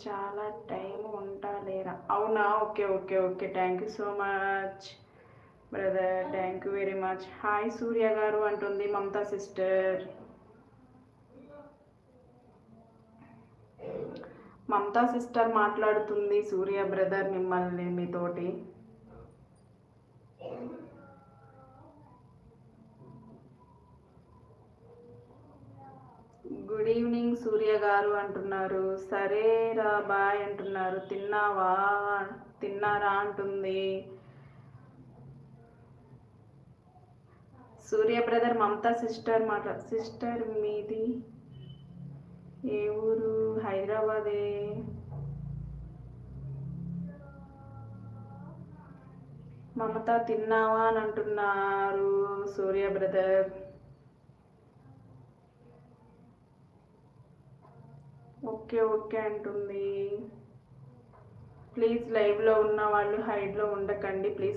చాలా టైం ఉంటాలేరా? అవునా? Okay okay okay, thank you so much brother, thank you very much. Hi Surya garu అంటుంది Mamata sister. Mamata sister మాట్లాడుతుంది సూర్య brother మిమ్మల్ని మీతోటి. గుడ్ ఈవినింగ్ సూర్య గారు అంటున్నారు. సరేరా బాయ్ అంటున్నారు. తిన్నారా అంటుంది సూర్య బ్రదర్. మమతా సిస్టర్ సిస్టర్ మీది ఏ ఊరు? హైదరాబాదే. మమత తిన్నావా అని అంటున్నారు సూర్య బ్రదర్. ఓకే ఓకే అంటుంది. ప్లీజ్ లైవ్లో ఉన్న వాళ్ళు హైడ్లో ఉండకండి ప్లీజ్.